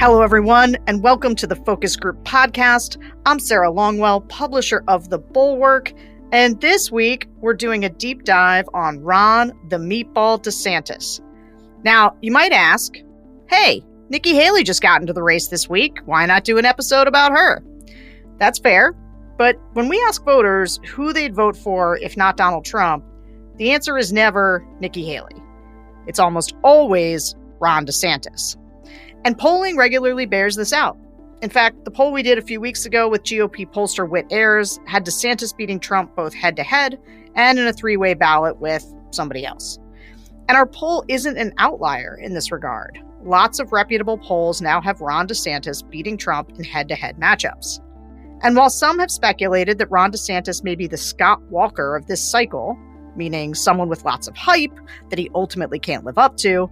Hello, everyone, and welcome to the Focus Group podcast. I'm Sarah Longwell, publisher of The Bulwark, and this week we're doing a deep dive on Ron the Meatball DeSantis. Now, you might ask, hey, Nikki Haley just got into the race this week. Why not do an episode about her? That's fair, but when we ask voters who they'd vote for if not Donald Trump, the answer is never Nikki Haley. It's almost always Ron DeSantis. And polling regularly bears this out. In fact, the poll we did a few weeks ago with GOP pollster Whit Ayers had DeSantis beating Trump both head-to-head and in a three-way ballot with somebody else. And our poll isn't an outlier in this regard. Lots of reputable polls now have Ron DeSantis beating Trump in head-to-head matchups. And while some have speculated that Ron DeSantis may be the Scott Walker of this cycle, meaning someone with lots of hype that he ultimately can't live up to,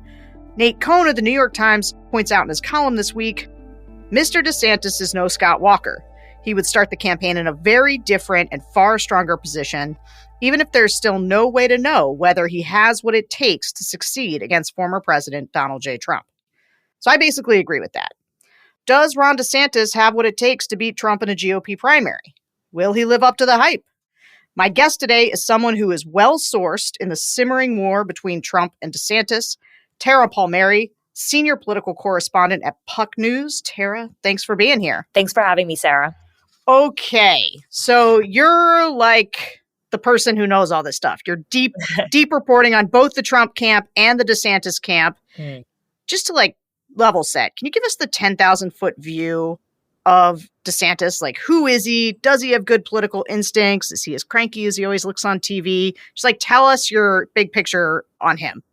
Nate Cohn of the New York Times points out in his column this week, Mr. DeSantis is no Scott Walker. He would start the campaign in a very different and far stronger position, even if there's still no way to know whether he has what it takes to succeed against former President Donald J. Trump. So I basically agree with that. Does Ron DeSantis have what it takes to beat Trump in a GOP primary? Will he live up to the hype? My guest today is someone who is well-sourced in the simmering war between Trump and DeSantis, Tara Palmeri, senior political correspondent at Puck News. Tara, thanks for being here. Thanks for having me, Sarah. Okay, so you're like the person who knows all this stuff. You're deep reporting on both the Trump camp and the DeSantis camp. Just to level set, can you give us the 10,000-foot view of DeSantis? Who is he? Does he have good political instincts? Is he as cranky as he always looks on TV? Just tell us your big picture on him.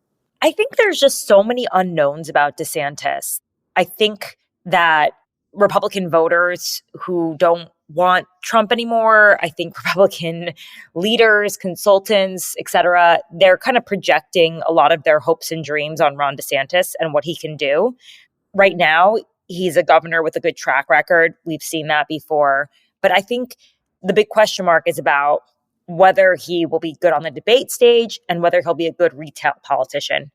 I think there's just so many unknowns about DeSantis. I think that Republican voters who don't want Trump anymore, I think Republican leaders, consultants, et cetera, they're kind of projecting a lot of their hopes and dreams on Ron DeSantis and what he can do. Right now, he's a governor with a good track record. We've seen that before. But I think the big question mark is about whether he will be good on the debate stage and whether he'll be a good retail politician.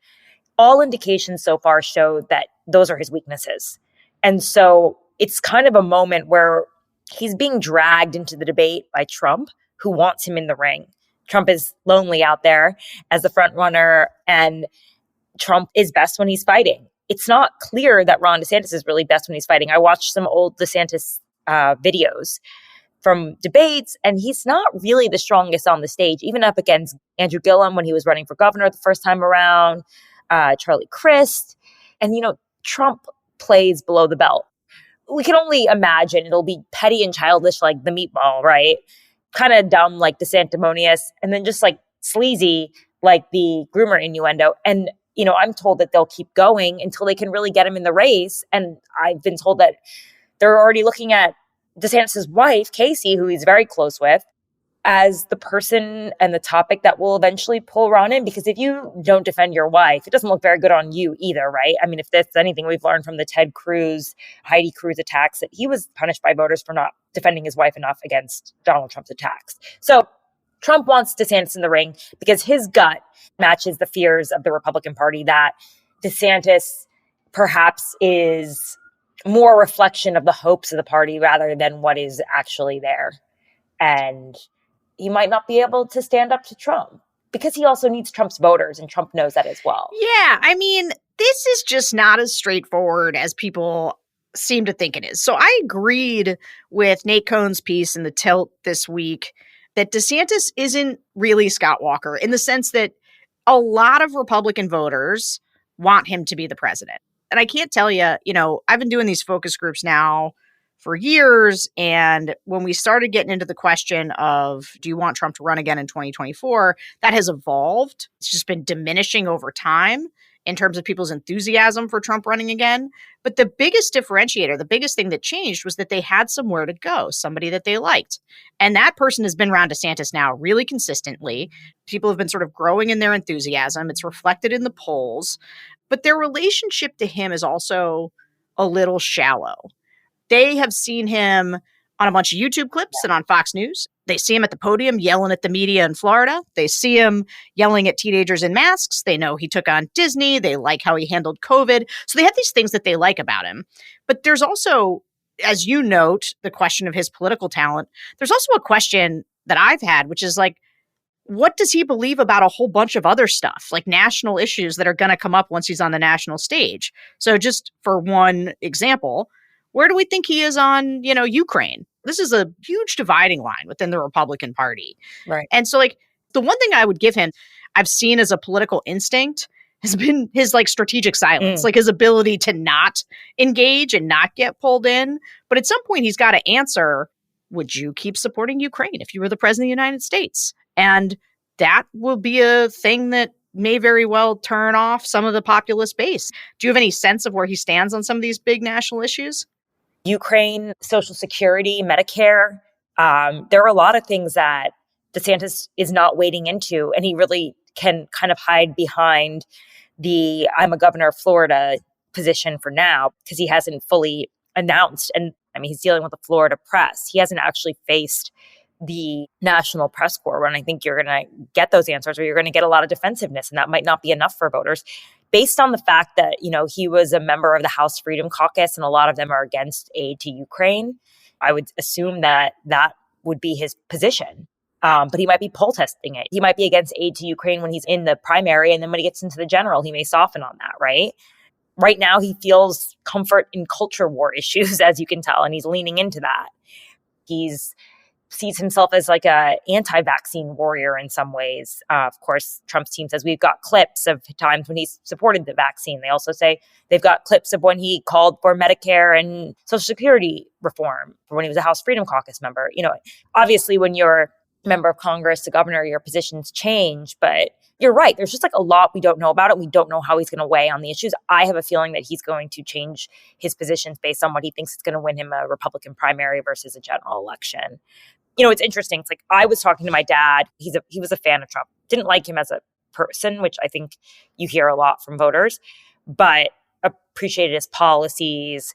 All indications so far show that those are his weaknesses. And so it's kind of a moment where he's being dragged into the debate by Trump, who wants him in the ring. Trump is lonely out there as the front runner, and Trump is best when he's fighting. It's not clear that Ron DeSantis is really best when he's fighting. I watched some old DeSantis videos from debates, and he's not really the strongest on the stage, even up against Andrew Gillum when he was running for governor the first time around, Charlie Crist. And, Trump plays below the belt. We can only imagine it'll be petty and childish like the meatball, right? Kind of dumb like DeSanctimonious, and then just sleazy like the groomer innuendo. And, I'm told that they'll keep going until they can really get him in the race. And I've been told that they're already looking at DeSantis' wife, Casey, who he's very close with, as the person and the topic that will eventually pull Ron in. Because if you don't defend your wife, it doesn't look very good on you either, right? I mean, if that's anything we've learned from the Ted Cruz, Heidi Cruz attacks, that he was punished by voters for not defending his wife enough against Donald Trump's attacks. So Trump wants DeSantis in the ring because his gut matches the fears of the Republican Party that DeSantis perhaps is more reflection of the hopes of the party rather than what is actually there. And he might not be able to stand up to Trump because he also needs Trump's voters, and Trump knows that as well. Yeah, I mean, this is just not as straightforward as people seem to think it is. So I agreed with Nate Cohn's piece in The Tilt this week that DeSantis isn't really Scott Walker in the sense that a lot of Republican voters want him to be the president. And I can't tell you, I've been doing these focus groups now for years. And when we started getting into the question of, do you want Trump to run again in 2024? That has evolved. It's just been diminishing over time in terms of people's enthusiasm for Trump running again. But the biggest differentiator, the biggest thing that changed was that they had somewhere to go, somebody that they liked. And that person has been Ron DeSantis now really consistently. People have been sort of growing in their enthusiasm. It's reflected in the polls. But their relationship to him is also a little shallow. They have seen him on a bunch of YouTube clips and on Fox News. They see him at the podium yelling at the media in Florida. They see him yelling at teenagers in masks. They know he took on Disney. They like how he handled COVID. So they have these things that they like about him. But there's also, as you note, the question of his political talent. There's also a question that I've had, which is like, what does he believe about a whole bunch of other stuff, like national issues that are going to come up once he's on the national stage? So just for one example, where do we think he is on, Ukraine? This is a huge dividing line within the Republican Party. Right. And so like the one thing I would give him, I've seen as a political instinct, has been his like strategic silence, like his ability to not engage and not get pulled in. But at some point he's got to answer, would you keep supporting Ukraine if you were the president of the United States? And that will be a thing that may very well turn off some of the populist base. Do you have any sense of where he stands on some of these big national issues? Ukraine, Social Security, Medicare. There are a lot of things that DeSantis is not wading into, and he really can kind of hide behind the I'm a governor of Florida position for now, because he hasn't fully announced. And I mean, he's dealing with the Florida press. He hasn't actually faced the national press corps when I think you're going to get those answers, or you're going to get a lot of defensiveness, and that might not be enough for voters. Based on the fact that, he was a member of the House Freedom Caucus and a lot of them are against aid to Ukraine, I would assume that that would be his position. But he might be poll testing it. He might be against aid to Ukraine when he's in the primary, and then when he gets into the general, he may soften on that, right? Right now, he feels comfort in culture war issues, as you can tell, and he's leaning into that. He's sees himself as like a anti-vaccine warrior in some ways. Of course, Trump's team says we've got clips of times when he's supported the vaccine. They also say they've got clips of when he called for Medicare and Social Security reform, or when he was a House Freedom Caucus member. Obviously when you're a member of Congress, the governor, your positions change, but you're right. There's just like a lot we don't know about it. We don't know how he's going to weigh on the issues. I have a feeling that he's going to change his positions based on what he thinks is going to win him a Republican primary versus a general election. It's interesting. It's like I was talking to my dad. He was a fan of Trump. Didn't like him as a person, which I think you hear a lot from voters, but appreciated his policies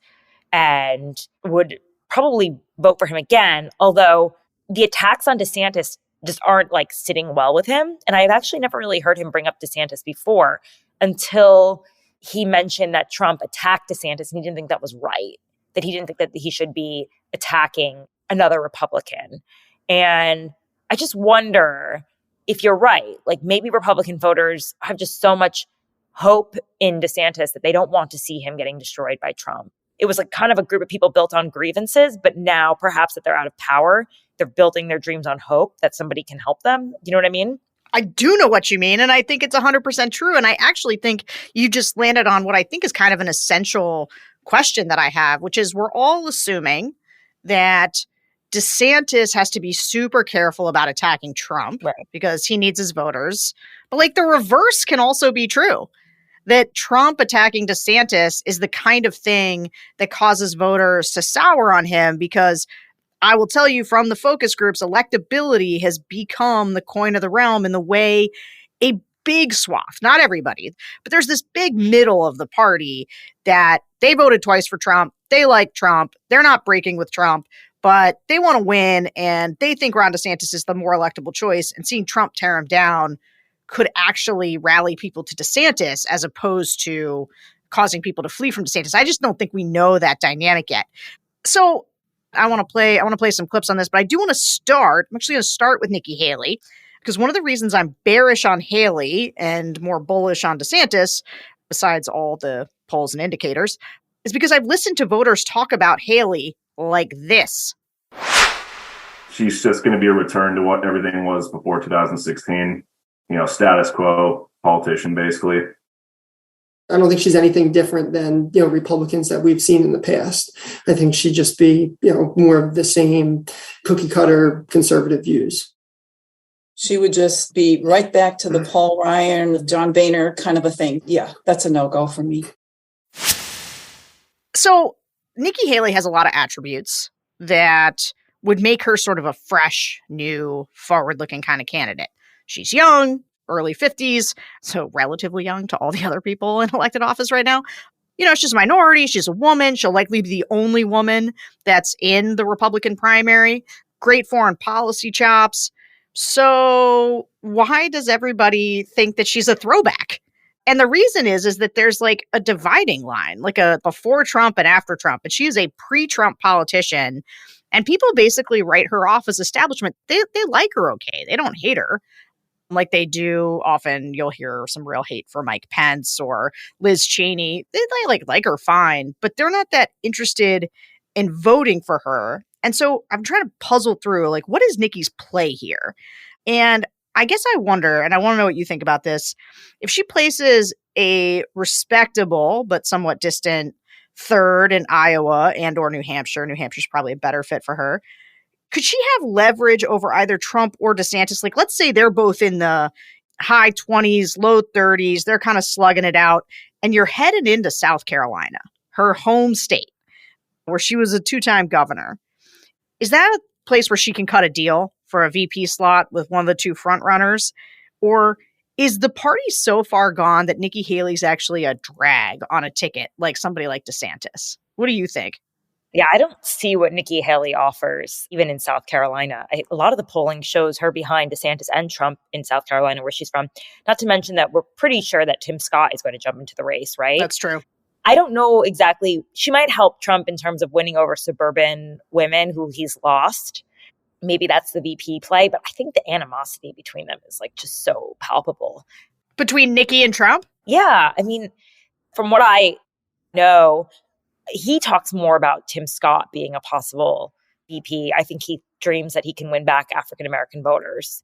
and would probably vote for him again. Although the attacks on DeSantis just aren't like sitting well with him. And I've actually never really heard him bring up DeSantis before until he mentioned that Trump attacked DeSantis and he didn't think that was right, that he didn't think that he should be attacking another Republican. And I just wonder if you're right, like maybe Republican voters have just so much hope in DeSantis that they don't want to see him getting destroyed by Trump. It was like kind of a group of people built on grievances, but now perhaps that they're out of power, they're building their dreams on hope that somebody can help them. You know what I mean? I do know what you mean, and I think it's 100% true. And I actually think you just landed on what I think is kind of an essential question that I have, which is we're all assuming that DeSantis has to be super careful about attacking Trump, right, because he needs his voters. But like the reverse can also be true, that Trump attacking DeSantis is the kind of thing that causes voters to sour on him, because I will tell you from the focus groups, electability has become the coin of the realm in the way a big swath, not everybody, but there's this big middle of the party that they voted twice for Trump. They like Trump. They're not breaking with Trump, but they want to win, and they think Ron DeSantis is the more electable choice, and seeing Trump tear him down could actually rally people to DeSantis as opposed to causing people to flee from DeSantis. I just don't think we know that dynamic yet. So I want to play some clips on this, but I do want to start. I'm actually going to start with Nikki Haley, because one of the reasons I'm bearish on Haley and more bullish on DeSantis, besides all the polls and indicators, is because I've listened to voters talk about Haley like this. She's just going to be a return to what everything was before 2016, status quo politician, basically. I don't think she's anything different than, Republicans that we've seen in the past. I think she'd just be, more of the same cookie cutter conservative views. She would just be right back to the Paul Ryan, John Boehner kind of a thing. Yeah, that's a no-go for me. So Nikki Haley has a lot of attributes that would make her sort of a fresh, new, forward-looking kind of candidate. She's young, early 50s, so relatively young to all the other people in elected office right now. She's a minority. She's a woman. She'll likely be the only woman that's in the Republican primary. great foreign policy chops. So why does everybody think that she's a throwback? And the reason is that there's like a dividing line, like a before Trump and after Trump. And she is a pre-Trump politician. And people basically write her off as establishment. They like her okay. They don't hate her like they do. Often you'll hear some real hate for Mike Pence or Liz Cheney. They like her fine, but they're not that interested in voting for her. And so I'm trying to puzzle through, like, what is Nikki's play here? And I guess I wonder, and I want to know what you think about this, if she places a respectable but somewhat distant third in Iowa and or New Hampshire. New Hampshire's probably a better fit for her. Could she have leverage over either Trump or DeSantis? Like, let's say they're both in the high 20s, low 30s. They're kind of slugging it out. And you're headed into South Carolina, her home state, where she was a 2-time governor. Is that a place where she can cut a deal for a VP slot with one of the 2 front runners? Or is the party so far gone that Nikki Haley's actually a drag on a ticket, like somebody like DeSantis? What do you think? Yeah, I don't see what Nikki Haley offers, even in South Carolina. A lot of the polling shows her behind DeSantis and Trump in South Carolina, where she's from. Not to mention that we're pretty sure that Tim Scott is going to jump into the race, right? That's true. I don't know exactly. She might help Trump in terms of winning over suburban women who he's lost. Maybe that's the VP play, but I think the animosity between them is like just so palpable. Between Nikki and Trump? Yeah. I mean, from what I know, he talks more about Tim Scott being a possible VP. I think he dreams that he can win back African-American voters.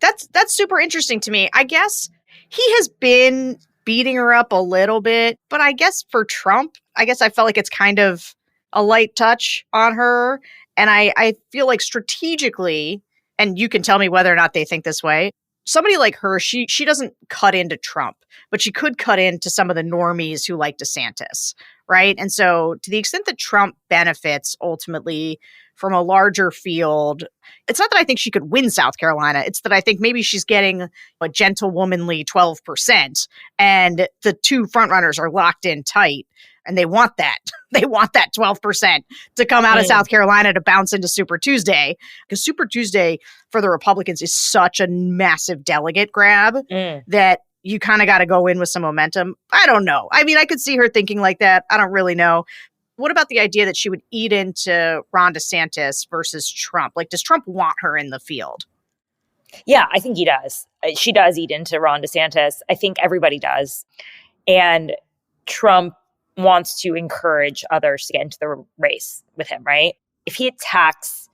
That's super interesting to me. I guess he has been beating her up a little bit, but I guess for Trump, I felt like it's kind of a light touch on her. And I feel like strategically, and you can tell me whether or not they think this way, somebody like her, she doesn't cut into Trump, but she could cut into some of the normies who like DeSantis, right? And so to the extent that Trump benefits ultimately from a larger field, it's not that I think she could win South Carolina. It's that I think maybe she's getting a gentlewomanly 12%, and the 2 frontrunners are locked in tight. And they want that. They want that 12% to come out of South Carolina to bounce into Super Tuesday. Because Super Tuesday for the Republicans is such a massive delegate grab that you kind of got to go in with some momentum. I don't know. I mean, I could see her thinking like that. I don't really know. What about the idea that she would eat into Ron DeSantis versus Trump? Like, does Trump want her in the field? Yeah, I think he does. She does eat into Ron DeSantis. I think everybody does. And Trump wants to encourage others to get into the race with him, right? If he attacks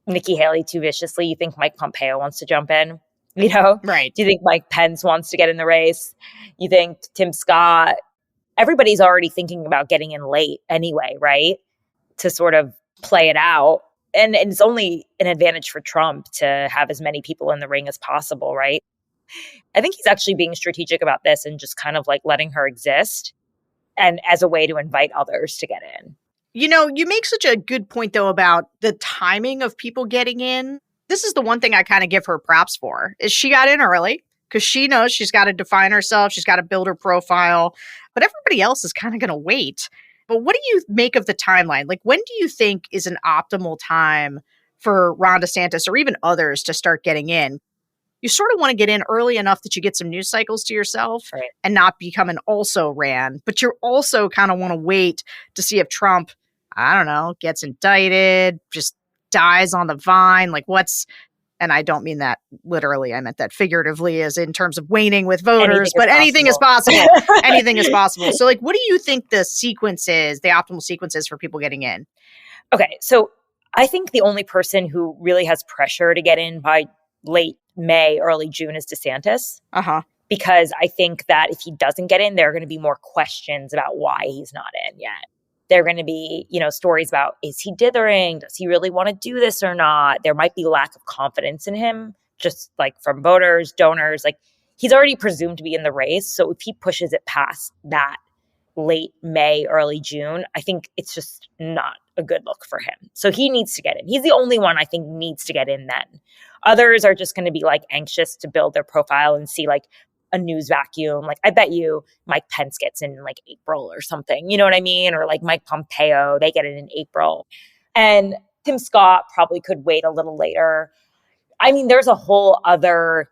Nikki Haley too viciously, you think Mike Pompeo wants to jump in? You know? Right. Do you think Mike Pence wants to get in the race? You think Tim Scott? Everybody's already thinking about getting in late anyway, right? To sort of play it out. And it's only an advantage for Trump to have as many people in the ring as possible, right? I think he's actually being strategic about this and just kind of like letting her exist, and as a way to invite others to get in. You know, you make such a good point, though, about the timing of people getting in. This is the one thing I kind of give her props for, is she got in early because she knows she's got to define herself. She's got to build her profile. But everybody else is kind of going to wait. But what do you make of the timeline? Like, when do you think is an optimal time for Ron DeSantis or even others to start getting in? You sort of want to get in early enough that you get some news cycles to yourself and not become an also-ran. But you also kind of want to wait to see if Trump, I don't know, gets indicted, just dies on the vine. Like and I don't mean that literally. I meant that figuratively, as in terms of waning with voters. Anything is possible. Anything is possible. So like, what do you think the sequence is, the optimal sequence is for people getting in? Okay, so I think the only person who really has pressure to get in by late May, early June is DeSantis. Because I think that if he doesn't get in, there are going to be more questions about why he's not in yet. There are going to be, stories about, is he dithering? Does he really want to do this or not? There might be lack of confidence in him, just like from voters, donors. Like, he's already presumed to be in the race. So if he pushes it past that late May, early June, I think it's just not a good look for him. So he needs to get in. He's the only one I think needs to get in then. Others are just going to be like anxious to build their profile and see like a news vacuum. Like, I bet you Mike Pence gets in like April or something. You know what I mean? Or like Mike Pompeo, they get it in April. And Tim Scott probably could wait a little later. I mean, there's a whole other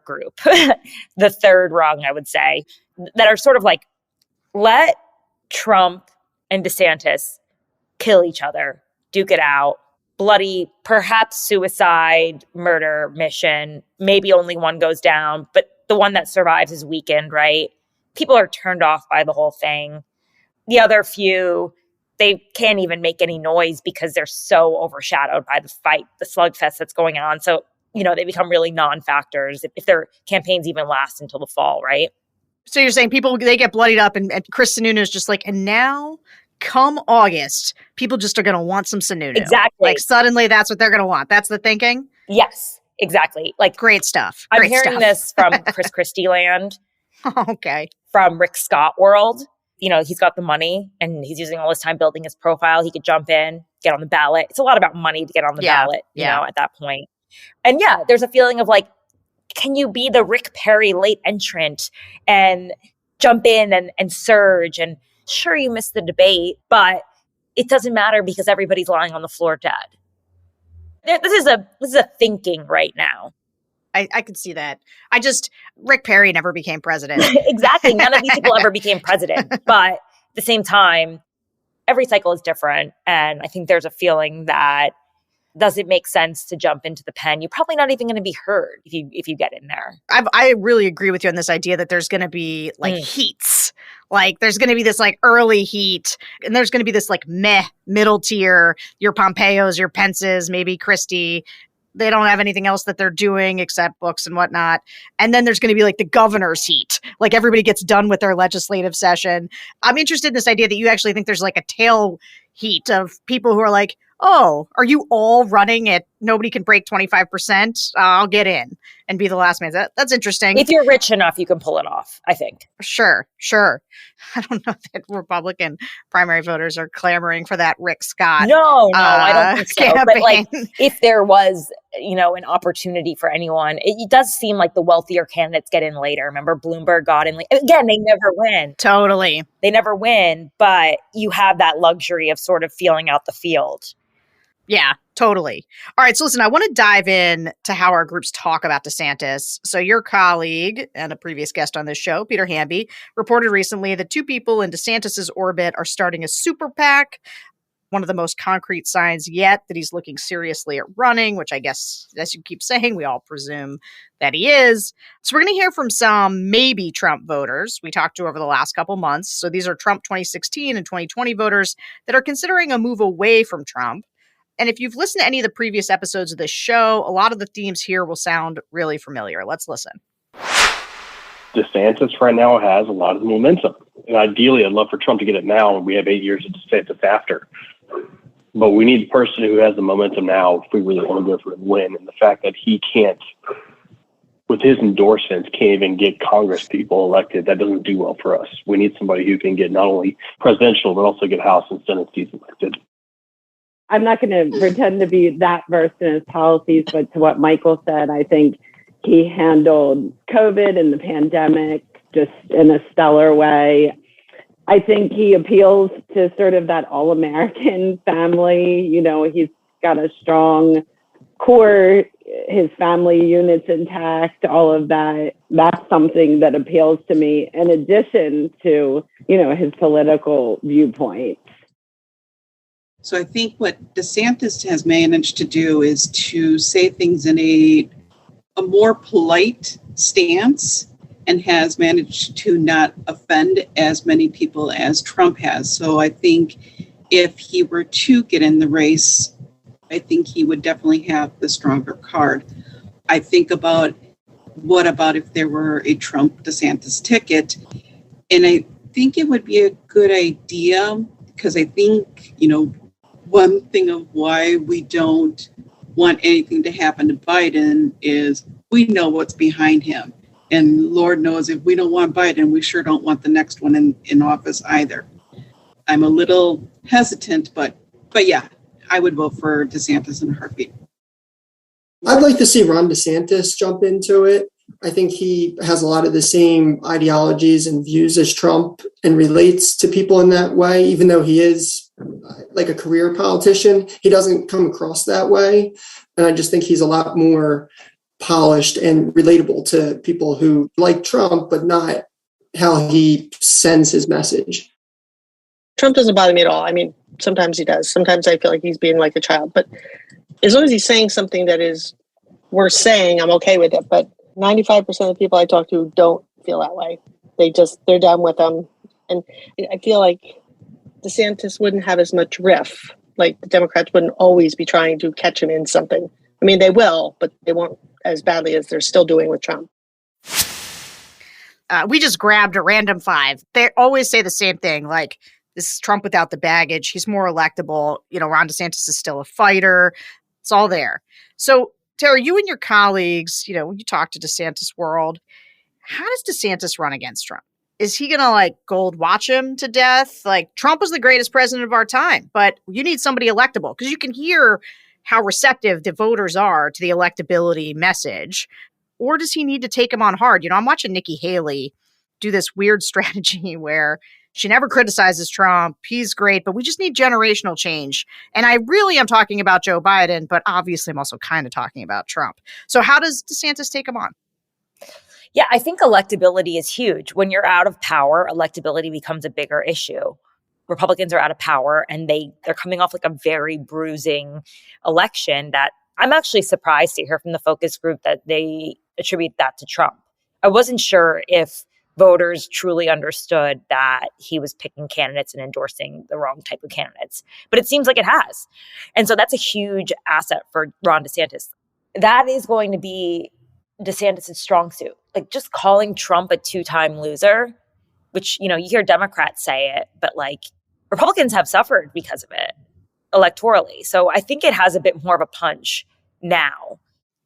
group, the third rung, I would say, that are sort of like, let Trump and DeSantis kill each other, duke it out, bloody, perhaps suicide, murder mission. Maybe only one goes down, but the one that survives is weakened, right? People are turned off by the whole thing. The other few, they can't even make any noise because they're so overshadowed by the fight, the slugfest that's going on. So, they become really non-factors if their campaigns even last until the fall, right? So you're saying people, they get bloodied up and Chris Sununu is just like, and now come August, people just are going to want some Sununu. Exactly. Like suddenly that's what they're going to want. That's the thinking? Yes, exactly. Like great stuff. I'm hearing this from Chris Christie land. Okay. From Rick Scott world. He's got the money and he's using all his time building his profile. He could jump in, get on the ballot. It's a lot about money to get on the ballot, at that point. And there's a feeling of like, can you be the Rick Perry late entrant and jump in and surge? And sure, you missed the debate, but it doesn't matter because everybody's lying on the floor dead. This is a thinking right now. I could see that. Rick Perry never became president. Exactly. None of these people ever became president. But at the same time, every cycle is different. And I think there's a feeling that does it make sense to jump into the pen? You're probably not even going to be heard if you get in there. I really agree with you on this idea that there's going to be like heats. Like there's going to be this like early heat and there's going to be this like middle tier, your Pompeos, your Pences, maybe Christie. They don't have anything else that they're doing except books and whatnot. And then there's going to be like the governor's heat. Like everybody gets done with their legislative session. I'm interested in this idea that you actually think there's like a tail heat of people who are like, oh, are you all running at nobody can break 25%? I'll get in and be the last man. That's interesting. If you're rich enough, you can pull it off, I think. Sure. I don't know that Republican primary voters are clamoring for that Rick Scott. No, I don't think so. Campaign. But like, if there was, an opportunity for anyone, it does seem like the wealthier candidates get in later. Remember, Bloomberg got in. Again, they never win. Totally. They never win, but you have that luxury of sort of feeling out the field. Yeah, totally. All right. So listen, I want to dive in to how our groups talk about DeSantis. So your colleague and a previous guest on this show, Peter Hamby, reported recently that two people in DeSantis's orbit are starting a super PAC. One of the most concrete signs yet that he's looking seriously at running, which I guess, as you keep saying, we all presume that he is. So we're going to hear from some maybe Trump voters we talked to over the last couple months. So these are Trump 2016 and 2020 voters that are considering a move away from Trump. And if you've listened to any of the previous episodes of this show, a lot of the themes here will sound really familiar. Let's listen. DeSantis right now has a lot of momentum. And ideally, I'd love for Trump to get it now, and we have 8 years of DeSantis after. But we need a person who has the momentum now if we really want to go for a win. And the fact that he can't, with his endorsements, can't even get Congress people elected, that doesn't do well for us. We need somebody who can get not only presidential, but also get House and Senate seats elected. I'm not going to pretend to be that versed in his policies, but to what Michael said, I think he handled COVID and the pandemic just in a stellar way. I think he appeals to sort of that all-American family. He's got a strong core, his family unit's intact, all of that. That's something that appeals to me, in addition to, his political viewpoints. So I think what DeSantis has managed to do is to say things in a more polite stance and has managed to not offend as many people as Trump has. So I think if he were to get in the race, I think he would definitely have the stronger card. I think about what about if there were a Trump DeSantis ticket? And I think it would be a good idea because I think, one thing of why we don't want anything to happen to Biden is we know what's behind him. And Lord knows if we don't want Biden, we sure don't want the next one in office either. I'm a little hesitant, but yeah, I would vote for DeSantis in a heartbeat. I'd like to see Ron DeSantis jump into it. I think he has a lot of the same ideologies and views as Trump and relates to people in that way, even though he is like a career politician. He doesn't come across that way. And I just think he's a lot more polished and relatable to people who like Trump, but not how he sends his message. Trump doesn't bother me at all. I mean, sometimes he does. Sometimes I feel like he's being like a child. But as long as he's saying something that is worth saying, I'm okay with it. But 95% of the people I talk to don't feel that way. They're done with him. And I feel like DeSantis wouldn't have as much riff. Like the Democrats wouldn't always be trying to catch him in something. I mean, they will, but they won't as badly as they're still doing with Trump. We just grabbed a random 5. They always say the same thing, like, this is Trump without the baggage. He's more electable. Ron DeSantis is still a fighter. It's all there. So, Tara, you and your colleagues, when you talk to DeSantis world, how does DeSantis run against Trump? Is he going to gold watch him to death? Trump was the greatest president of our time, but you need somebody electable because you can hear how receptive the voters are to the electability message. Or does he need to take him on hard? I'm watching Nikki Haley do this weird strategy where she never criticizes Trump. He's great, but we just need generational change. And I really am talking about Joe Biden, but obviously I'm also kind of talking about Trump. So how does DeSantis take him on? Yeah, I think electability is huge. When you're out of power, electability becomes a bigger issue. Republicans are out of power and they're coming off a very bruising election that I'm actually surprised to hear from the focus group that they attribute that to Trump. I wasn't sure if voters truly understood that he was picking candidates and endorsing the wrong type of candidates. But it seems like it has. And so that's a huge asset for Ron DeSantis. That is going to be DeSantis' strong suit. Just calling Trump a 2-time loser, which, you hear Democrats say it, but Republicans have suffered because of it electorally. So I think it has a bit more of a punch now.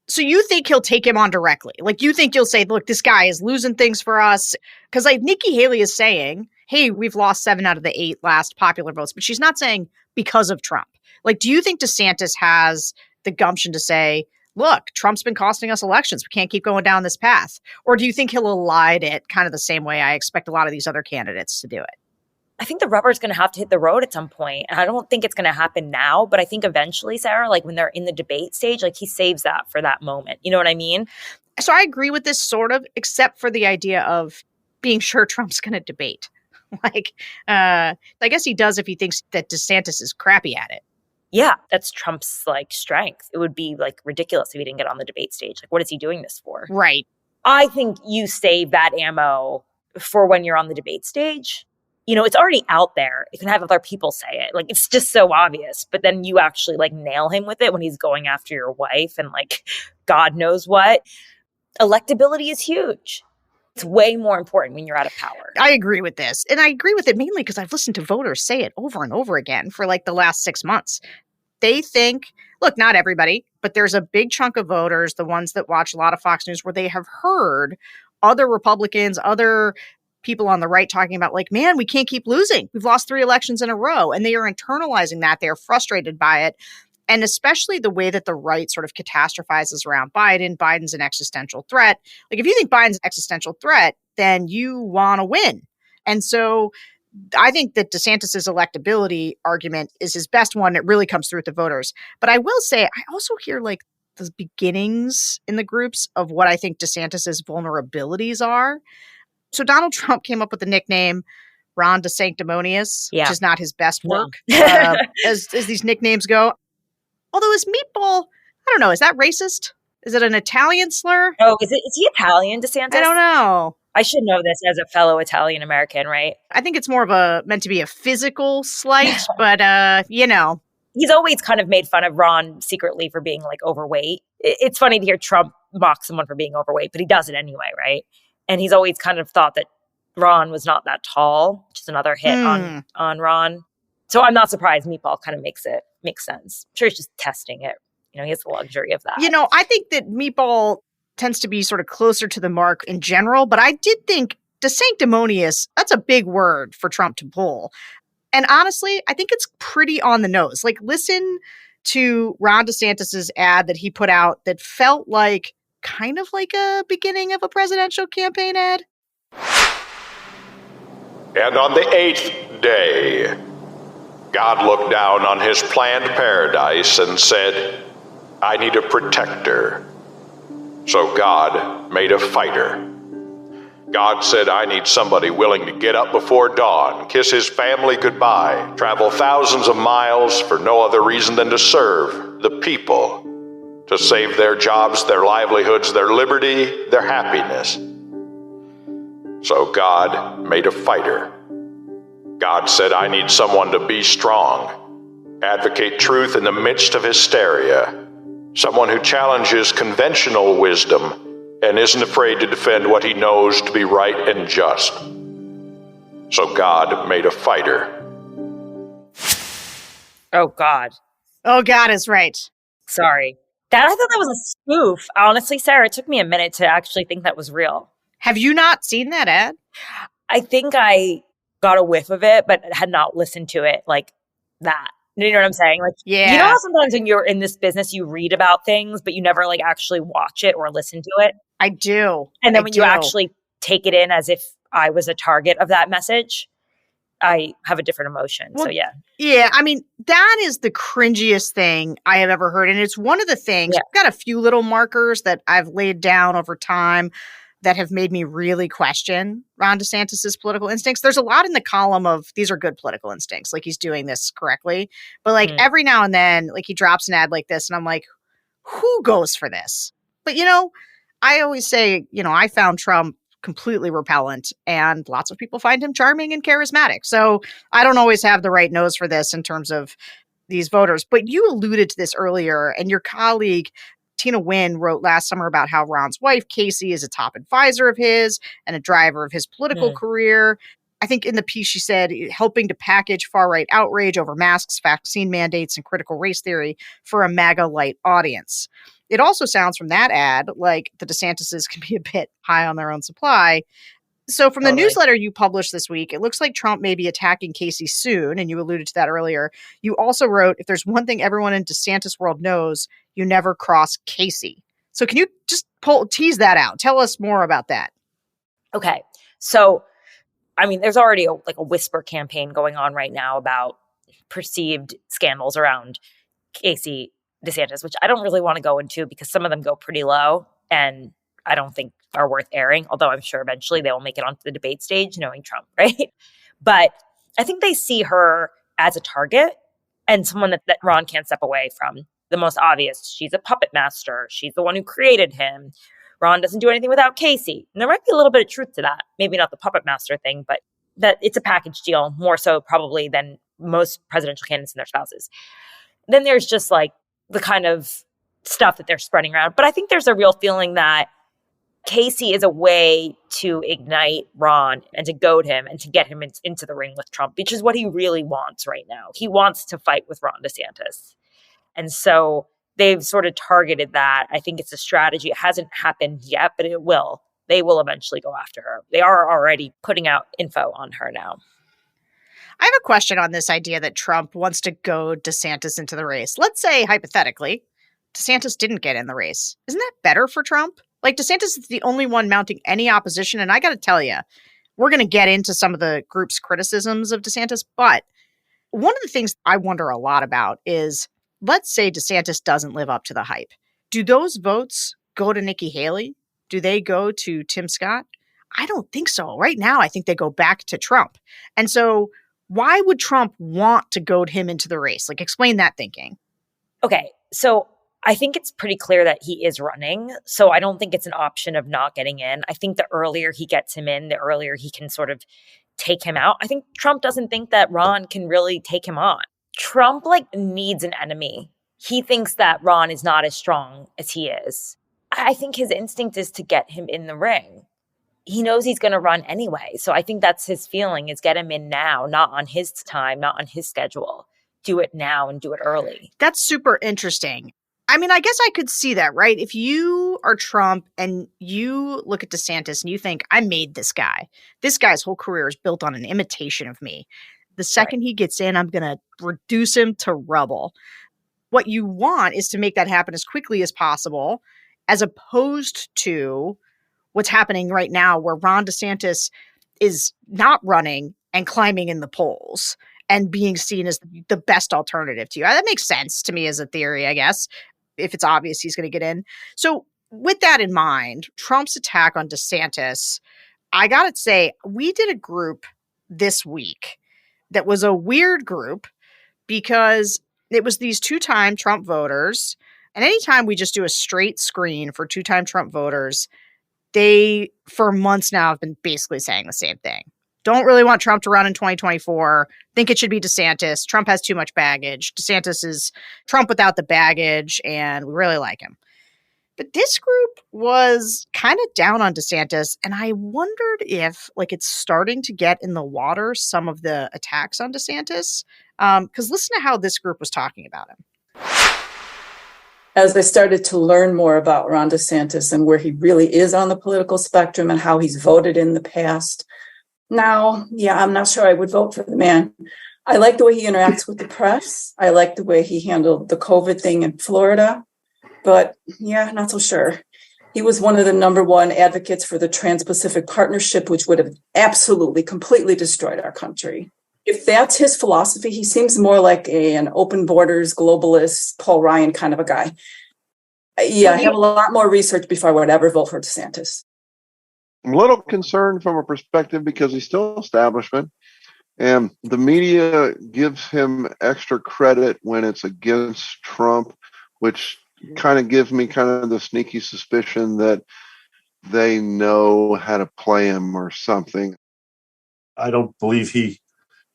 So you think he'll take him on directly? You think you'll say, look, this guy is losing things for us? Because Nikki Haley is saying, hey, we've lost 7 out of the 8 last popular votes, but she's not saying because of Trump. Do you think DeSantis has the gumption to say, look, Trump's been costing us elections. We can't keep going down this path. Or do you think he'll elide it kind of the same way I expect a lot of these other candidates to do it? I think the rubber is going to have to hit the road at some point. And I don't think it's going to happen now, but I think eventually, Sarah, when they're in the debate stage, he saves that for that moment. You know what I mean? So I agree with this sort of, except for the idea of being sure Trump's going to debate. I guess he does if he thinks that DeSantis is crappy at it. Yeah, that's Trump's strength. It would be ridiculous if he didn't get on the debate stage. What is he doing this for? Right. I think you save that ammo for when you're on the debate stage. It's already out there. You can have other people say it. It's just so obvious. But then you actually nail him with it when he's going after your wife and God knows what. Electability is huge. It's way more important when you're out of power. I agree with this. And I agree with it mainly because I've listened to voters say it over and over again for the last 6 months. They think, look, not everybody, but there's a big chunk of voters, the ones that watch a lot of Fox News, where they have heard other Republicans, other people on the right talking about man, we can't keep losing. We've lost 3 elections in a row. And they are internalizing that. They're frustrated by it. And especially the way that the right sort of catastrophizes around Biden. Biden's an existential threat. If you think Biden's an existential threat, then you want to win. And so I think that DeSantis's electability argument is his best one. It really comes through with the voters. But I will say, I also hear the beginnings in the groups of what I think DeSantis's vulnerabilities are. So Donald Trump came up with the nickname Ron DeSanctimonious, which is not his best work as these nicknames go. Although his meatball, I don't know, is that racist? Is it an Italian slur? Oh, is he Italian, DeSantis? I don't know. I should know this as a fellow Italian American, right? I think it's more of meant to be a physical slight, but He's always kind of made fun of Ron secretly for being overweight. It's funny to hear Trump mock someone for being overweight, but he does it anyway, right? And he's always kind of thought that Ron was not that tall, which is another hit on Ron. So I'm not surprised Meatball kind of makes sense. I'm sure he's just testing it. He has the luxury of that. I think that Meatball tends to be sort of closer to the mark in general, but I did think DeSanctimonious, that's a big word for Trump to pull. And honestly, I think it's pretty on the nose. Listen to Ron DeSantis's ad that he put out that felt like kind of like a beginning of a presidential campaign ad. And on the 8th day, God looked down on his planned paradise and said, I need a protector. So God made a fighter. God said, I need somebody willing to get up before dawn, kiss his family goodbye, travel thousands of miles for no other reason than to serve the people, to save their jobs, their livelihoods, their liberty, their happiness. So God made a fighter. God said, I need someone to be strong, advocate truth in the midst of hysteria, someone who challenges conventional wisdom and isn't afraid to defend what he knows to be right and just. So God made a fighter. Oh, God. Oh, God is right. Sorry. I thought that was a spoof. Honestly, Sarah, it took me a minute to actually think that was real. Have you not seen that ad? I think I got a whiff of it, but had not listened to it like that. You know what I'm saying? Like, yeah. You know how sometimes when you're in this business, you read about things, but you never like actually watch it or listen to it? I do. And then when you actually take it in as if I was a target of that message, I have a different emotion. Well, so, yeah. Yeah, I mean, that is the cringiest thing I have ever heard. And it's one of the things, I've got a few little markers that I've laid down over time that have made me really question Ron DeSantis's political instincts. There's a lot in the column of these are good political instincts, like he's doing this correctly. But like every now and then, like he drops an ad like this and I'm like, who goes for this? But, I always say, I found Trump completely repellent and lots of people find him charming and charismatic. So I don't always have the right nose for this in terms of these voters. But you alluded to this earlier, and your colleague Tina Wynn wrote last summer about how Ron's wife, Casey, is a top advisor of his and a driver of his political career. I think in the piece she said, helping to package far-right outrage over masks, vaccine mandates, and critical race theory for a MAGA-light audience. It also sounds from that ad like the DeSantises can be a bit high on their own supply. So from the newsletter you published this week, it looks like Trump may be attacking Casey soon, and you alluded to that earlier. You also wrote, if there's one thing everyone in DeSantis world knows, you never cross Casey. So can you just tease that out? Tell us more about that. Okay. So, I mean, there's already a whisper campaign going on right now about perceived scandals around Casey DeSantis, which I don't really want to go into because some of them go pretty low and I don't think are worth airing, although I'm sure eventually they will make it onto the debate stage, knowing Trump, right? But I think they see her as a target and someone that Ron can't step away from. The most obvious, she's a puppet master. She's the one who created him. Ron doesn't do anything without Casey. And there might be a little bit of truth to that. Maybe not the puppet master thing, but that it's a package deal, more so probably than most presidential candidates and their spouses. Then there's just like the kind of stuff that they're spreading around. But I think there's a real feeling that Casey is a way to ignite Ron and to goad him and to get him into the ring with Trump, which is what he really wants right now. He wants to fight with Ron DeSantis. And so they've sort of targeted that. I think it's a strategy. It hasn't happened yet, but it will. They will eventually go after her. They are already putting out info on her now. I have a question on this idea that Trump wants to goad DeSantis into the race. Let's say, hypothetically, DeSantis didn't get in the race. Isn't that better for Trump? Like, DeSantis is the only one mounting any opposition. And I got to tell you, we're going to get into some of the group's criticisms of DeSantis. But one of the things I wonder a lot about is, let's say DeSantis doesn't live up to the hype. Do those votes go to Nikki Haley? Do they go to Tim Scott? I don't think so. Right now, I think they go back to Trump. And so why would Trump want to goad him into the race? Like, explain that thinking. Okay, so I think it's pretty clear that he is running. So I don't think it's an option of not getting in. I think the earlier he gets him in, the earlier he can sort of take him out. I think Trump doesn't think that Ron can really take him on. Trump needs an enemy. He thinks that Ron is not as strong as he is. I think his instinct is to get him in the ring. He knows he's going to run anyway. So I think that's his feeling, is get him in now, not on his time, not on his schedule. Do it now and do it early. That's super interesting. I mean, I guess I could see that, right? If you are Trump and you look at DeSantis and you think, I made this guy. This guy's whole career is built on an imitation of me. The second he gets in, I'm going to reduce him to rubble. What you want is to make that happen as quickly as possible as opposed to what's happening right now where Ron DeSantis is not running and climbing in the polls and being seen as the best alternative to you. That makes sense to me as a theory, I guess, if it's obvious he's going to get in. So with that in mind, Trump's attack on DeSantis, I got to say, we did a group this week that was a weird group because it was these two-time Trump voters. And anytime we just do a straight screen for two-time Trump voters, they, for months now, have been basically saying the same thing. Don't really want Trump to run in 2024. Think it should be DeSantis. Trump has too much baggage. DeSantis is Trump without the baggage, and we really like him. But this group was kind of down on DeSantis, and I wondered if, it's starting to get in the water, some of the attacks on DeSantis. Because listen to how this group was talking about him. As I started to learn more about Ron DeSantis and where he really is on the political spectrum and how he's voted in the past, now, I'm not sure I would vote for the man. I like the way he interacts with the press. I like the way he handled the COVID thing in Florida. But not so sure. He was one of the number one advocates for the Trans-Pacific Partnership, which would have absolutely, completely destroyed our country. If that's his philosophy, he seems more like an open borders, globalist, Paul Ryan kind of a guy. I have a lot more research before I would ever vote for DeSantis. I'm a little concerned from a perspective because he's still establishment, and the media gives him extra credit when it's against Trump, which kind of gives me kind of the sneaky suspicion that they know how to play him or something. I don't believe he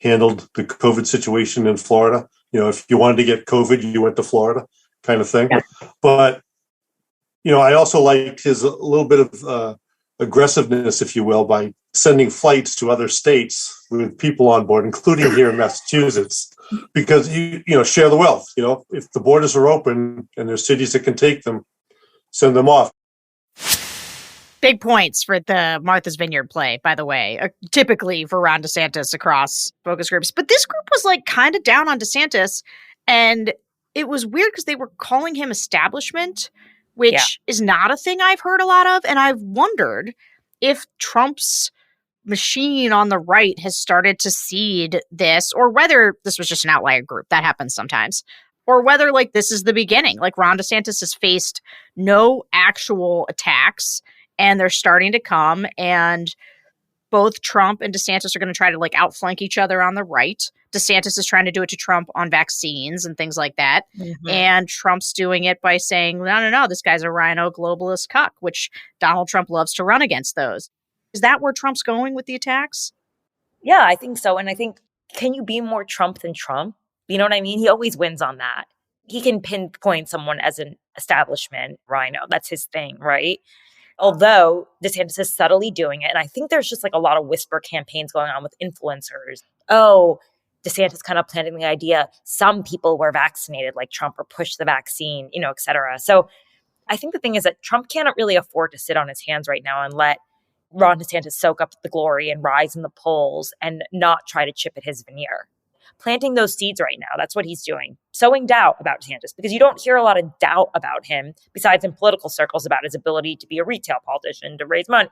handled the COVID situation in Florida. If you wanted to get COVID, you went to Florida kind of thing. Yeah. But, I also liked his a little bit of aggressiveness, if you will, by sending flights to other states with people on board, including here in Massachusetts, because share the wealth. If the borders are open and there's cities that can take them, send them off. Big points for the Martha's Vineyard play, by the way, typically for Ron DeSantis across focus groups. But this group was kind of down on DeSantis, and it was weird because they were calling him establishment, which is not a thing I've heard a lot of. And I've wondered if Trump's machine on the right has started to seed this, or whether this was just an outlier group. That happens sometimes. Or whether this is the beginning. Ron DeSantis has faced no actual attacks, and they're starting to come, and both Trump and DeSantis are going to try to outflank each other on the right. DeSantis is trying to do it to Trump on vaccines and things like that. Mm-hmm. And Trump's doing it by saying, no, this guy's a rhino globalist cuck, which Donald Trump loves to run against those. Is that where Trump's going with the attacks? Yeah, I think so. And I think, can you be more Trump than Trump? You know what I mean? He always wins on that. He can pinpoint someone as an establishment rhino. That's his thing, right? Although DeSantis is subtly doing it. And I think there's just a lot of whisper campaigns going on with influencers. Oh, DeSantis kind of planting the idea some people were vaccinated like Trump or pushed the vaccine, et cetera. So I think the thing is that Trump cannot really afford to sit on his hands right now and let Ron DeSantis soak up the glory and rise in the polls and not try to chip at his veneer. Planting those seeds right now, that's what he's doing. Sowing doubt about DeSantis, because you don't hear a lot of doubt about him, besides in political circles, about his ability to be a retail politician, to raise money,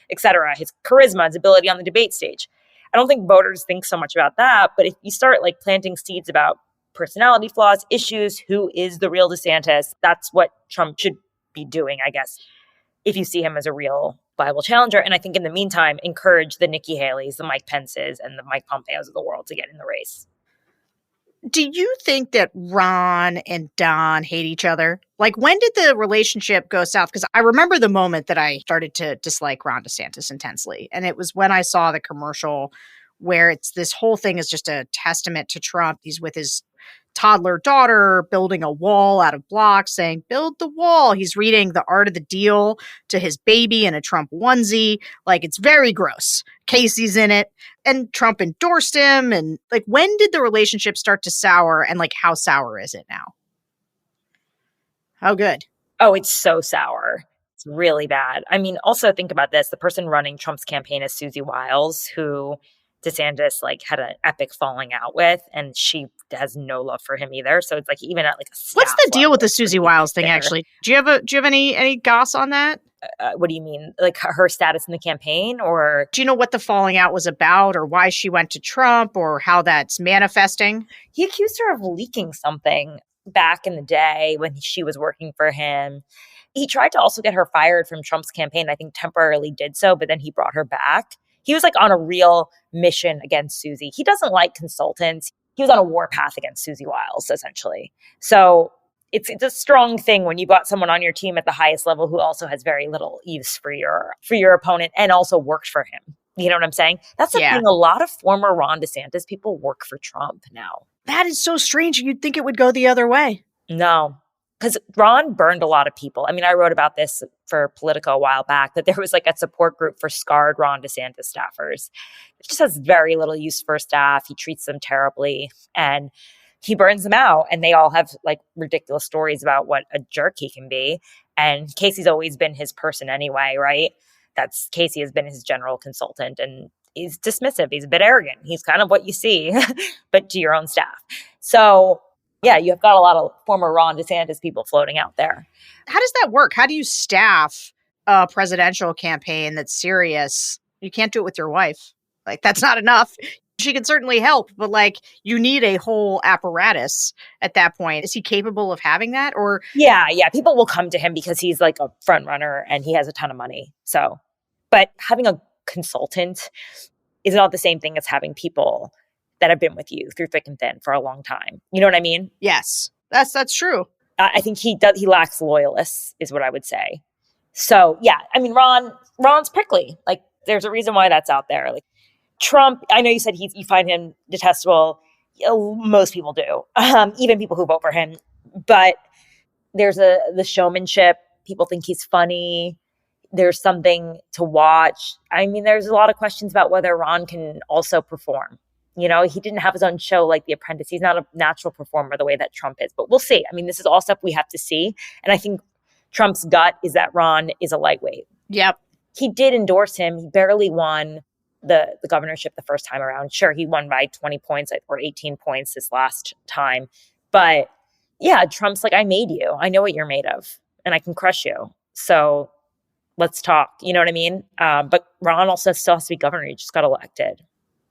et cetera, his charisma, his ability on the debate stage. I don't think voters think so much about that, but if you start planting seeds about personality flaws, issues, who is the real DeSantis, that's what Trump should be doing, I guess, if you see him as a real viable challenger. And I think in the meantime, encourage the Nikki Haleys, the Mike Pences, and the Mike Pompeos of the world to get in the race. Do you think that Ron and Don hate each other? When did the relationship go south? Because I remember the moment that I started to dislike Ron DeSantis intensely. And it was when I saw the commercial where this whole thing is just a testament to Trump. He's with his toddler daughter building a wall out of blocks, saying, build the wall. He's reading The Art of the Deal to his baby in a Trump onesie. It's very gross. Casey's in it. And Trump endorsed him. And when did the relationship start to sour? And how sour is it now? How good? Oh, it's so sour. It's really bad. I mean, also think about this. The person running Trump's campaign is Susie Wiles, who DeSantis had an epic falling out with, and she has no love for him either. So it's even at a what's the deal with the Susie Wiles thing? Actually, do you have any goss on that? What do you mean? Her status in the campaign, or do you know what the falling out was about, or why she went to Trump, or how that's manifesting? He accused her of leaking something back in the day when she was working for him. He tried to also get her fired from Trump's campaign. I think temporarily did so, but then he brought her back. He was on a real mission against Susie. He doesn't like consultants. He was on a warpath against Susie Wiles, essentially. So it's a strong thing when you've got someone on your team at the highest level who also has very little use for your opponent and also worked for him. You know what I'm saying? That's the thing. A lot of former Ron DeSantis people work for Trump now. That is so strange. You'd think it would go the other way. No. Because Ron burned a lot of people. I mean, I wrote about this for Politico a while back, that there was a support group for scarred Ron DeSantis staffers. It just has very little use for staff. He treats them terribly and he burns them out. And they all have ridiculous stories about what a jerk he can be. And Casey's always been his person anyway, right? Casey has been his general consultant, and he's dismissive. He's a bit arrogant. He's kind of what you see, but to your own staff. So yeah, you've got a lot of former Ron DeSantis people floating out there. How does that work? How do you staff a presidential campaign that's serious? You can't do it with your wife. That's not enough. She can certainly help, but you need a whole apparatus at that point. Is he capable of having that? Or Yeah. People will come to him because he's a front runner and he has a ton of money. So, but having a consultant is not the same thing as having people that have been with you through thick and thin for a long time. You know what I mean? Yes, that's true. I think he lacks loyalists is what I would say. So yeah, I mean, Ron's prickly. There's a reason why that's out there. Trump, I know you said you find him detestable. Most people do, even people who vote for him. But there's the showmanship. People think he's funny. There's something to watch. I mean, there's a lot of questions about whether Ron can also perform. He didn't have his own show like The Apprentice. He's not a natural performer the way that Trump is. But we'll see. I mean, this is all stuff we have to see. And I think Trump's gut is that Ron is a lightweight. Yep. He did endorse him. He barely won the governorship the first time around. Sure, he won by 20 points or 18 points this last time. But yeah, Trump's I made you. I know what you're made of. And I can crush you. So let's talk. You know what I mean? But Ron also still has to be governor. He just got elected.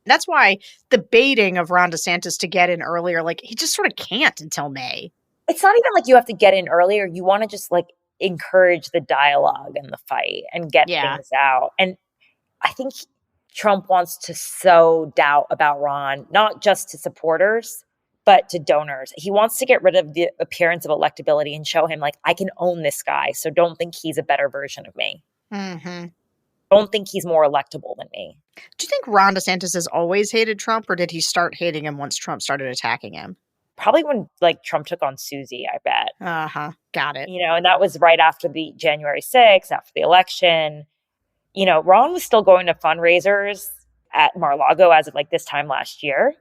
That's why the baiting of Ron DeSantis to get in earlier, he just sort of can't until May. It's not even you have to get in earlier. You want to just encourage the dialogue and the fight and get things out. And I think Trump wants to sow doubt about Ron, not just to supporters, but to donors. He wants to get rid of the appearance of electability and show him I can own this guy. So don't think he's a better version of me. Mm-hmm. Don't think he's more electable than me. Do you think Ron DeSantis has always hated Trump, or did he start hating him once Trump started attacking him? Probably when Trump took on Susie, I bet. Got it. And that was right after the January 6th, after the election. Ron was still going to fundraisers at Mar-a-Lago as of this time last year.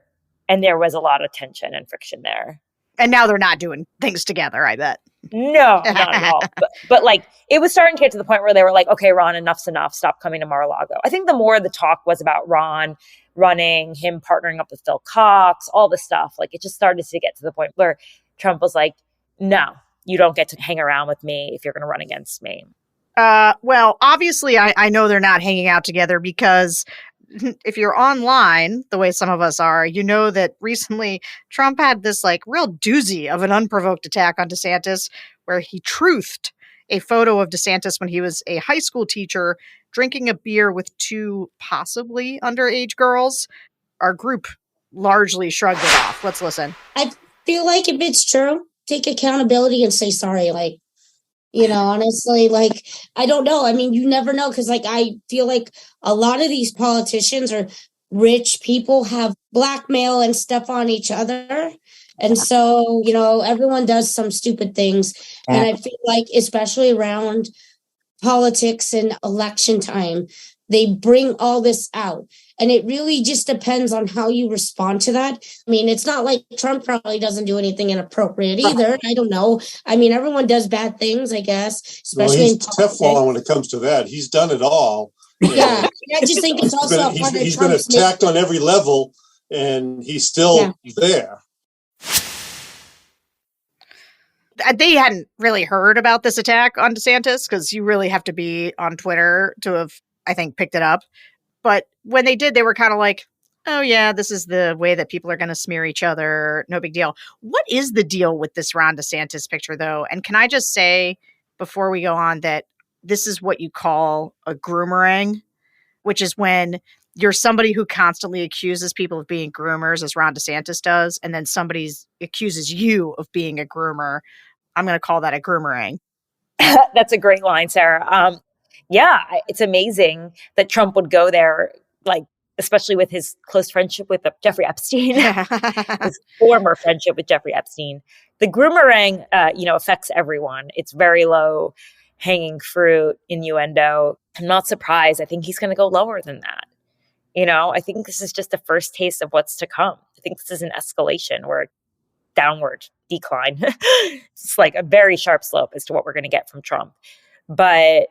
And there was a lot of tension and friction there. And now they're not doing things together, I bet. No, not at all. But it was starting to get to the point where they were okay, Ron, enough's enough. Stop coming to Mar-a-Lago. I think the more the talk was about Ron running, him partnering up with Phil Cox, all this stuff. It just started to get to the point where Trump was no, you don't get to hang around with me if you're going to run against me. Well, obviously, I know they're not hanging out together because if you're online, the way some of us are, you know that recently Trump had this real doozy of an unprovoked attack on DeSantis where he truthed a photo of DeSantis when he was a high school teacher drinking a beer with two possibly underage girls. Our group largely shrugged it off. Let's listen. I feel if it's true, take accountability and say sorry. Honestly, I don't know. I mean, you never know because I feel a lot of these politicians or rich people have blackmail and stuff on each other. And so, everyone does some stupid things. And I feel especially around politics and election time, they bring all this out. And it really just depends on how you respond to that. I mean, it's not Trump probably doesn't do anything inappropriate either. I don't know. I mean, everyone does bad things, I guess, especially he's Teflon when it comes to that. He's done it all. Yeah, I just think it's also he's been attacked on every level, and he's still there. They hadn't really heard about this attack on DeSantis because you really have to be on Twitter to have, I think, picked it up. But when they did, they were kind of like, oh, yeah, this is the way that people are going to smear each other. No big deal. What is the deal with this Ron DeSantis picture, though? And can I just say before we go on that this is what you call a groomerang, which is when you're somebody who constantly accuses people of being groomers, as Ron DeSantis does, and then somebody accuses you of being a groomer. I'm going to call that a groomerang. That's a great line, Sarah. It's amazing that Trump would go there, like, especially with his close friendship with Jeffrey Epstein, his former friendship with Jeffrey Epstein. The groomerang, affects everyone. It's very low hanging fruit, innuendo. I'm not surprised. I think he's going to go lower than that. I think this is just the first taste of what's to come. I think this is an escalation or a downward decline. It's like a very sharp slope as to what we're going to get from Trump. But,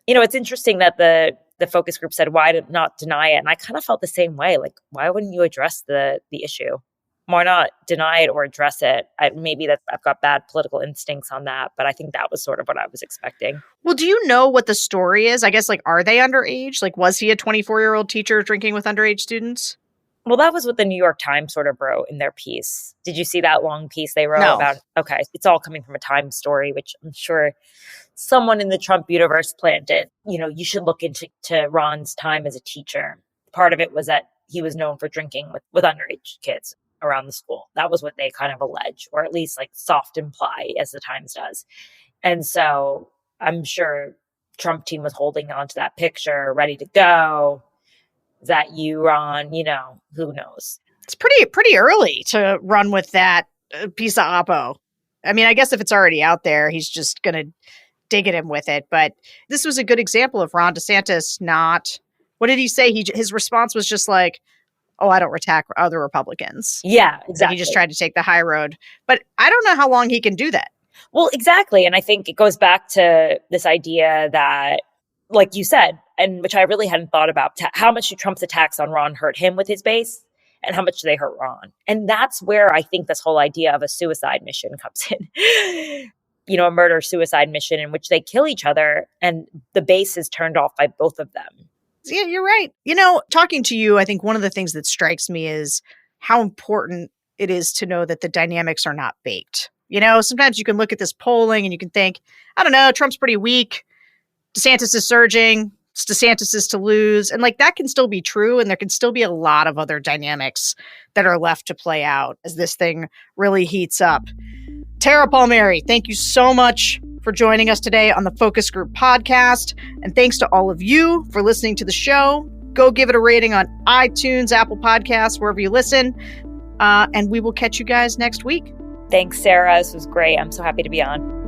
it's interesting that the focus group said, why not deny it? And I kind of felt the same way. Like, why wouldn't you address the issue? Why not deny it or address it? Maybe I've got bad political instincts on that, but I think that was sort of what I was expecting. Well, do you know what the story is? I guess, are they underage? Was he a 24-year-old teacher drinking with underage students? Well, that was what the New York Times sort of wrote in their piece. Did you see that long piece they wrote about? Okay, it's all coming from a Times story, which I'm sure someone in the Trump universe planted. You should look into Ron's time as a teacher. Part of it was that he was known for drinking with underage kids around the school. That was what they kind of allege, or at least soft imply, as the Times does. And so I'm sure Trump team was holding on to that picture, ready to go. Is that you, Ron? Who knows? It's pretty early to run with that piece of oppo. I mean, I guess if it's already out there, he's just going to dig at him with it. But this was a good example of Ron DeSantis not, what did he say? His response was just like, oh, I don't attack other Republicans. Yeah, exactly. He just tried to take the high road. But I don't know how long he can do that. Well, exactly. And I think it goes back to this idea that, like you said, and which I really hadn't thought about, how much do Trump's attacks on Ron hurt him with his base and how much do they hurt Ron? And that's where I think this whole idea of a suicide mission comes in. A murder-suicide mission in which they kill each other and the base is turned off by both of them. Yeah, you're right. Talking to you, I think one of the things that strikes me is how important it is to know that the dynamics are not baked. Sometimes you can look at this polling and you can think, I don't know, Trump's pretty weak. DeSantis is surging. It's DeSantis is to lose. And that can still be true. And there can still be a lot of other dynamics that are left to play out as this thing really heats up. Tara Palmeri, thank you so much for joining us today on the Focus Group podcast. And thanks to all of you for listening to the show. Go give it a rating on iTunes, Apple Podcasts, wherever you listen. And we will catch you guys next week. Thanks, Sarah. This was great. I'm so happy to be on.